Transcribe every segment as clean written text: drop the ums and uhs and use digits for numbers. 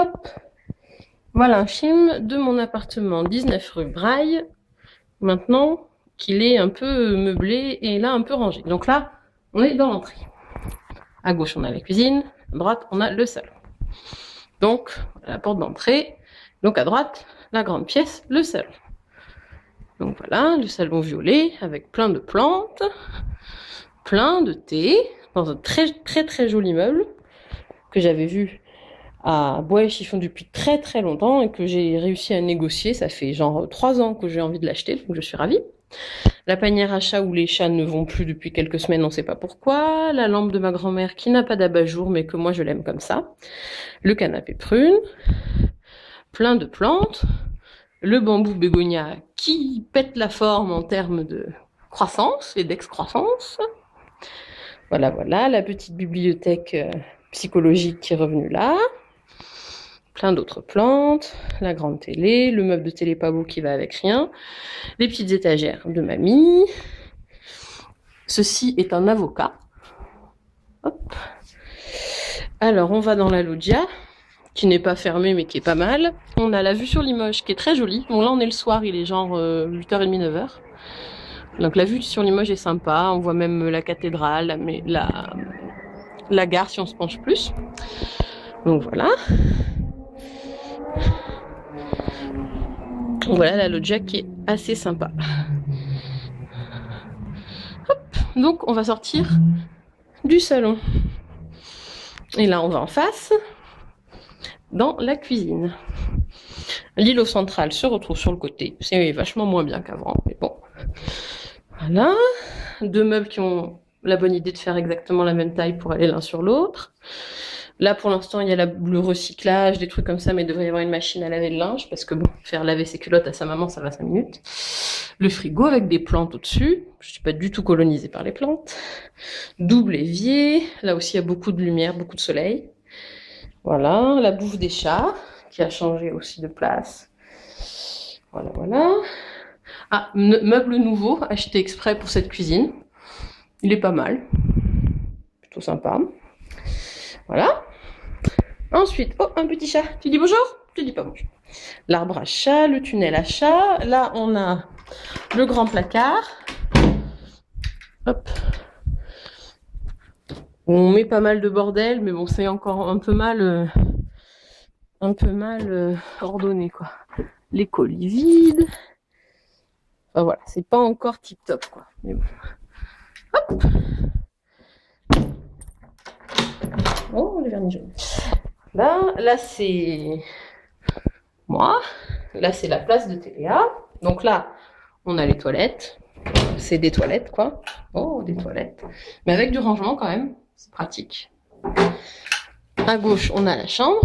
Hop, voilà un film de mon appartement 19 rue Braille, maintenant qu'il est un peu meublé et là un peu rangé. Donc là, on est dans l'entrée. À gauche, on a la cuisine, à droite, on a le salon. Donc, la porte d'entrée, donc à droite, la grande pièce, le salon. Donc voilà, le salon violet avec plein de plantes, plein de thé, dans un très joli meuble que j'avais vu à Bois et Chiffon depuis très longtemps et que j'ai réussi à négocier. Ça fait genre 3 ans que j'ai envie de l'acheter, donc je suis ravie. La panière à chat où les chats ne vont plus depuis quelques semaines, on ne sait pas pourquoi. La lampe de ma grand-mère qui n'a pas d'abat-jour mais que moi je l'aime comme ça. Le canapé prune, plein de plantes. Le bambou bégonia qui pète la forme en termes de croissance et d'excroissance. Voilà, la petite bibliothèque psychologique qui est revenue là. Plein d'autres plantes, la grande télé, le meuble de télé pas beau qui va avec rien, les petites étagères de mamie. Ceci est un avocat. Hop. Alors, on va dans la loggia, qui n'est pas fermée mais qui est pas mal. On a la vue sur Limoges qui est très jolie. Bon, là, on est le soir, il est genre 8h30, 9h. Donc, la vue sur Limoges est sympa. On voit même la cathédrale, mais la gare si on se penche plus. Donc, voilà. Voilà la loggia qui est assez sympa. Hop, donc on va sortir du salon. Et là on va en face, dans la cuisine. L'îlot central se retrouve sur le côté. C'est vachement moins bien qu'avant, mais bon. Voilà, 2 meubles qui ont la bonne idée de faire exactement la même taille pour aller l'un sur l'autre. Là, pour l'instant, il y a le recyclage, des trucs comme ça, mais il devrait y avoir une machine à laver le linge, parce que bon, faire laver ses culottes à sa maman, ça va 5 minutes. Le frigo avec des plantes au-dessus. Je suis pas du tout colonisée par les plantes. Double évier. Là aussi, il y a beaucoup de lumière, beaucoup de soleil. Voilà, la bouffe des chats, qui a changé aussi de place. Voilà. Ah, meuble nouveau, acheté exprès pour cette cuisine. Il est pas mal. Plutôt sympa. Voilà. Ensuite, oh, un petit chat. Tu dis bonjour? Tu dis pas bonjour. L'arbre à chat, le tunnel à chat. Là, on a le grand placard. Hop. On met pas mal de bordel, mais bon, c'est encore un peu mal ordonné, quoi. Les colis vides. Enfin, voilà, c'est pas encore tip top, quoi. Mais bon. Hop. Oh, le vernis jaune. Là c'est moi. Là, c'est la place de Téléa. Donc là, on a les toilettes. C'est des toilettes, quoi. Oh, des toilettes. Mais avec du rangement, quand même. C'est pratique. À gauche, on a la chambre.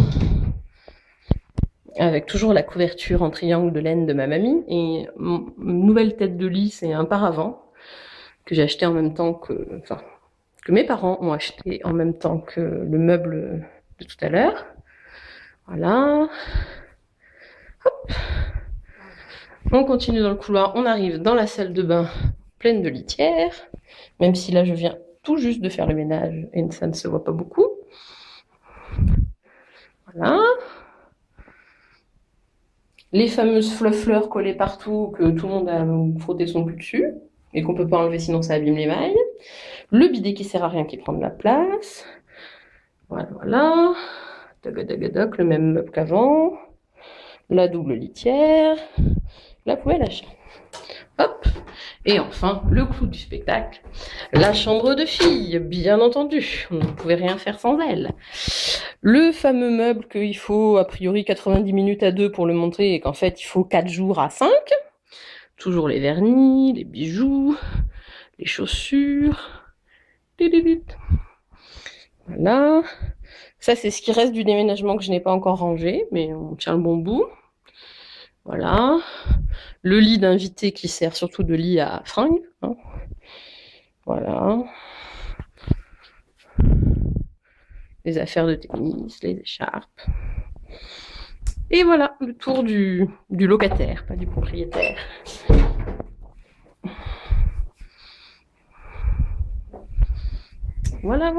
Avec toujours la couverture en triangle de laine de ma mamie. Et une nouvelle tête de lit, c'est un paravent. Que j'ai acheté en même temps que... Enfin, que mes parents ont acheté en même temps que le meuble de tout à l'heure. Voilà. Hop. On continue dans le couloir, on arrive dans la salle de bain pleine de litières, même si là je viens tout juste de faire le ménage et ça ne se voit pas beaucoup. Voilà. Les fameuses fleurs collées partout que tout le monde a frotté son cul dessus et qu'on peut pas enlever sinon ça abîme les mailles. Le bidet qui sert à rien qui prend de la place. Voilà. Tagadagadok, le même meuble qu'avant. La double litière. La poêle à chat. Hop. Et enfin, le clou du spectacle. La chambre de fille, bien entendu. On ne pouvait rien faire sans elle. Le fameux meuble qu'il faut a priori 90 minutes à 2 pour le montrer et qu'en fait il faut 4 jours à 5. Toujours les vernis, les bijoux, les chaussures. Voilà. Ça, c'est ce qui reste du déménagement que je n'ai pas encore rangé, mais on tient le bon bout. Voilà. Le lit d'invité qui sert surtout de lit à fringues. Hein. Voilà. Les affaires de tennis, les écharpes. Et voilà, le tour du locataire, pas du propriétaire. Voilà.